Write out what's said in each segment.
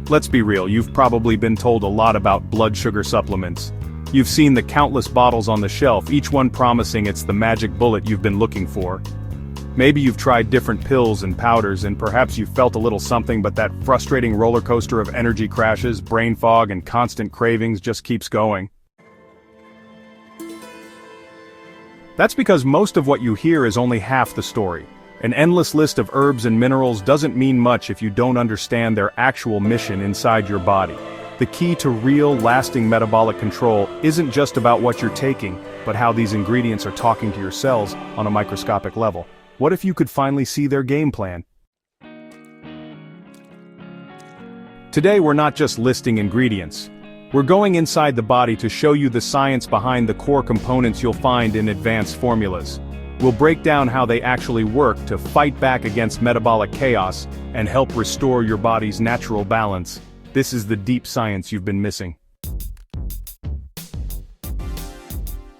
Let's be real, you've probably been told a lot about blood sugar supplements. You've seen the countless bottles on the shelf, each one promising it's the magic bullet you've been looking for. Maybe you've tried different pills and powders and perhaps you've felt a little something, but that frustrating roller coaster of energy crashes, brain fog, and constant cravings just keeps going. That's because most of what you hear is only half the story. An endless list of herbs and minerals doesn't mean much if you don't understand their actual mission inside your body. The key to real, lasting metabolic control isn't just about what you're taking, but how these ingredients are talking to your cells on a microscopic level. What if you could finally see their game plan? Today we're not just listing ingredients. We're going inside the body to show you the science behind the core components you'll find in advanced formulas. We'll break down how they actually work to fight back against metabolic chaos and help restore your body's natural balance. This is the deep science you've been missing.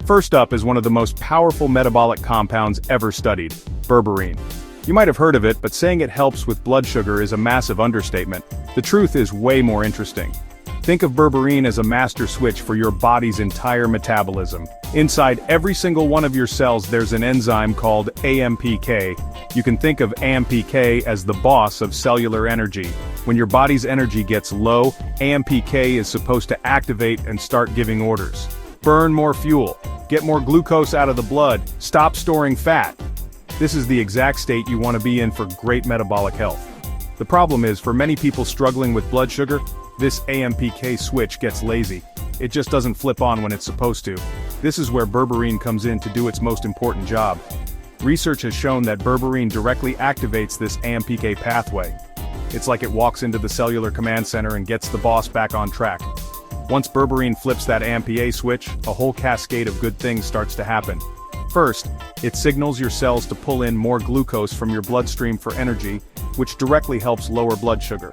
First up is one of the most powerful metabolic compounds ever studied, berberine. You might have heard of it, but saying it helps with blood sugar is a massive understatement. The truth is way more interesting. Think of berberine as a master switch for your body's entire metabolism. Inside every single one of your cells there's an enzyme called AMPK. You can think of AMPK as the boss of cellular energy. When your body's energy gets low, AMPK is supposed to activate and start giving orders. Burn more fuel, get more glucose out of the blood, stop storing fat. This is the exact state you want to be in for great metabolic health. The problem is, for many people struggling with blood sugar, this AMPK switch gets lazy. It just doesn't flip on when it's supposed to. This is where berberine comes in to do its most important job. Research has shown that berberine directly activates this AMPK pathway. It's like it walks into the cellular command center and gets the boss back on track. Once berberine flips that AMPK switch, a whole cascade of good things starts to happen. First, it signals your cells to pull in more glucose from your bloodstream for energy, which directly helps lower blood sugar.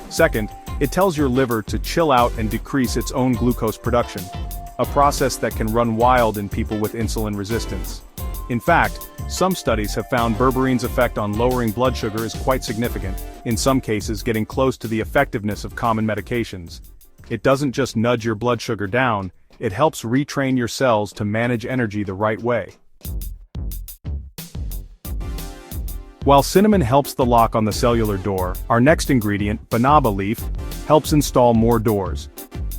Second, it tells your liver to chill out and decrease its own glucose production, a process that can run wild in people with insulin resistance. In fact, some studies have found berberine's effect on lowering blood sugar is quite significant, in some cases getting close to the effectiveness of common medications. It doesn't just nudge your blood sugar down, it helps retrain your cells to manage energy the right way. While cinnamon helps the lock on the cellular door, our next ingredient, banaba leaf, helps install more doors.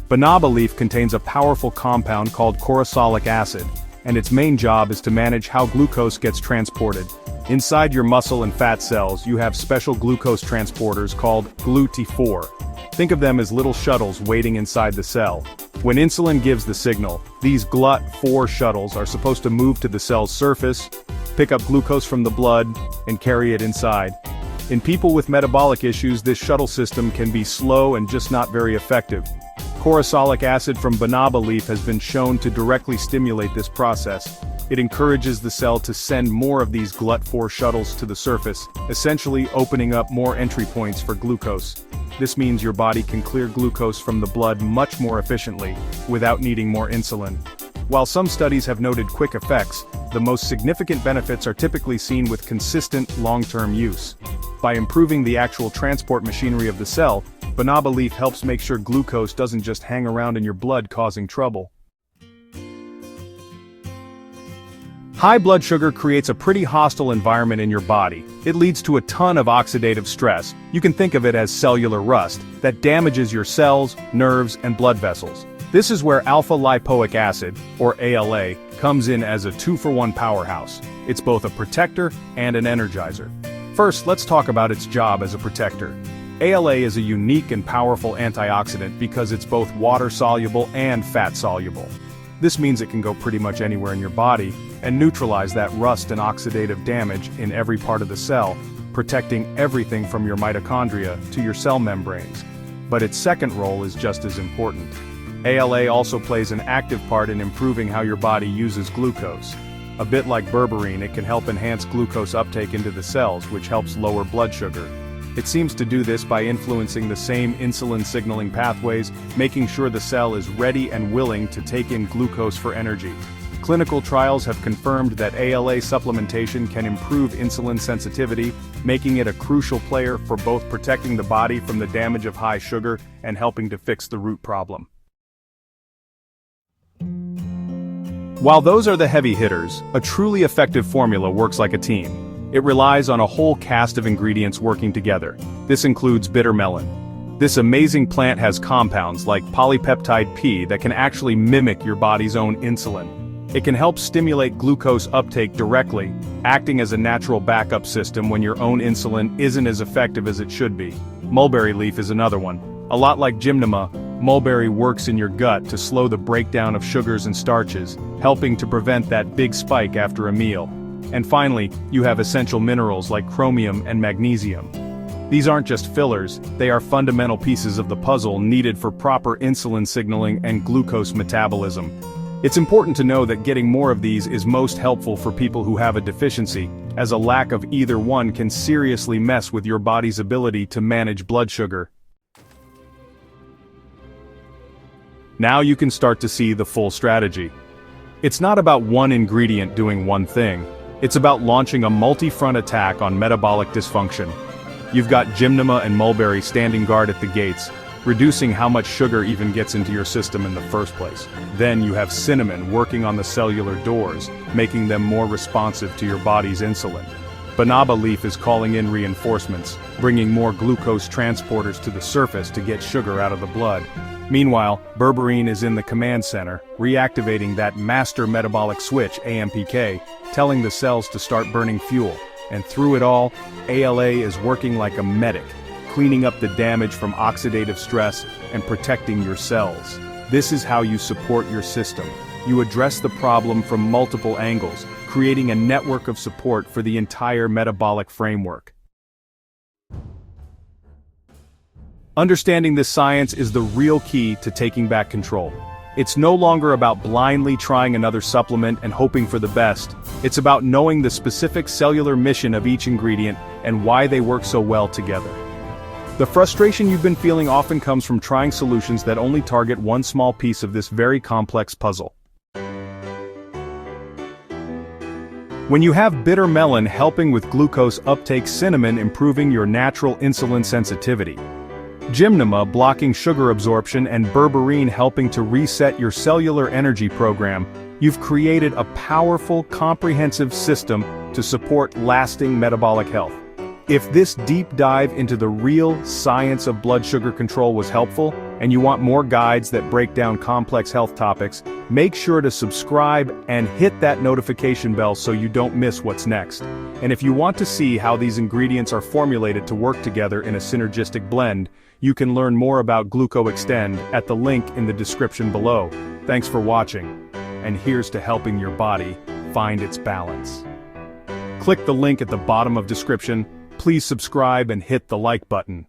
Banaba leaf contains a powerful compound called corosolic acid, and its main job is to manage how glucose gets transported. Inside your muscle and fat cells, you have special glucose transporters called GLUT4. Think of them as little shuttles waiting inside the cell. When insulin gives the signal, these GLUT4 shuttles are supposed to move to the cell's surface, pick up glucose from the blood, and carry it inside. In people with metabolic issues, this shuttle system can be slow and just not very effective. Corosolic acid from banaba leaf has been shown to directly stimulate this process. It encourages the cell to send more of these GLUT4 shuttles to the surface, essentially opening up more entry points for glucose. This means your body can clear glucose from the blood much more efficiently, without needing more insulin. While some studies have noted quick effects, the most significant benefits are typically seen with consistent, long-term use. By improving the actual transport machinery of the cell, banaba leaf helps make sure glucose doesn't just hang around in your blood causing trouble. High blood sugar creates a pretty hostile environment in your body. It leads to a ton of oxidative stress. You can think of it as cellular rust that damages your cells, nerves, and blood vessels. This is where alpha-lipoic acid, or ALA, comes in as a 2-for-1 powerhouse. It's both a protector and an energizer. First, let's talk about its job as a protector. ALA is a unique and powerful antioxidant because it's both water-soluble and fat-soluble. This means it can go pretty much anywhere in your body and neutralize that rust and oxidative damage in every part of the cell, protecting everything from your mitochondria to your cell membranes. But its second role is just as important. ALA also plays an active part in improving how your body uses glucose. A bit like berberine, it can help enhance glucose uptake into the cells, which helps lower blood sugar. It seems to do this by influencing the same insulin signaling pathways, making sure the cell is ready and willing to take in glucose for energy. Clinical trials have confirmed that ALA supplementation can improve insulin sensitivity, making it a crucial player for both protecting the body from the damage of high sugar and helping to fix the root problem. While those are the heavy hitters, a truly effective formula works like a team. It relies on a whole cast of ingredients working together. This includes bitter melon. This amazing plant has compounds like polypeptide P that can actually mimic your body's own insulin. It can help stimulate glucose uptake directly, acting as a natural backup system when your own insulin isn't as effective as it should be. Mulberry leaf is another one. A lot like gymnema, mulberry works in your gut to slow the breakdown of sugars and starches, helping to prevent that big spike after a meal. And finally, you have essential minerals like chromium and magnesium. These aren't just fillers, they are fundamental pieces of the puzzle needed for proper insulin signaling and glucose metabolism. It's important to know that getting more of these is most helpful for people who have a deficiency, as a lack of either one can seriously mess with your body's ability to manage blood sugar. Now you can start to see the full strategy. It's not about one ingredient doing one thing, it's about launching a multi-front attack on metabolic dysfunction. You've got gymnema and mulberry standing guard at the gates, reducing how much sugar even gets into your system in the first place. Then you have cinnamon working on the cellular doors, making them more responsive to your body's insulin. Banaba leaf is calling in reinforcements, bringing more glucose transporters to the surface to get sugar out of the blood. Meanwhile, berberine is in the command center, reactivating that master metabolic switch, AMPK, telling the cells to start burning fuel. And through it all, ALA is working like a medic, cleaning up the damage from oxidative stress and protecting your cells. This is how you support your system. You address the problem from multiple angles, creating a network of support for the entire metabolic framework. Understanding this science is the real key to taking back control. It's no longer about blindly trying another supplement and hoping for the best. It's about knowing the specific cellular mission of each ingredient and why they work so well together. The frustration you've been feeling often comes from trying solutions that only target one small piece of this very complex puzzle. When you have bitter melon helping with glucose uptake, cinnamon improving your natural insulin sensitivity, gymnema blocking sugar absorption, and berberine helping to reset your cellular energy program, you've created a powerful, comprehensive system to support lasting metabolic health. If this deep dive into the real science of blood sugar control was helpful, and you want more guides that break down complex health topics, make sure to subscribe and hit that notification bell so you don't miss what's next. And if you want to see how these ingredients are formulated to work together in a synergistic blend, you can learn more about Gluco Extend at the link in the description below. Thanks for watching, and here's to helping your body find its balance. Click the link at the bottom of description. Please subscribe and hit the like button.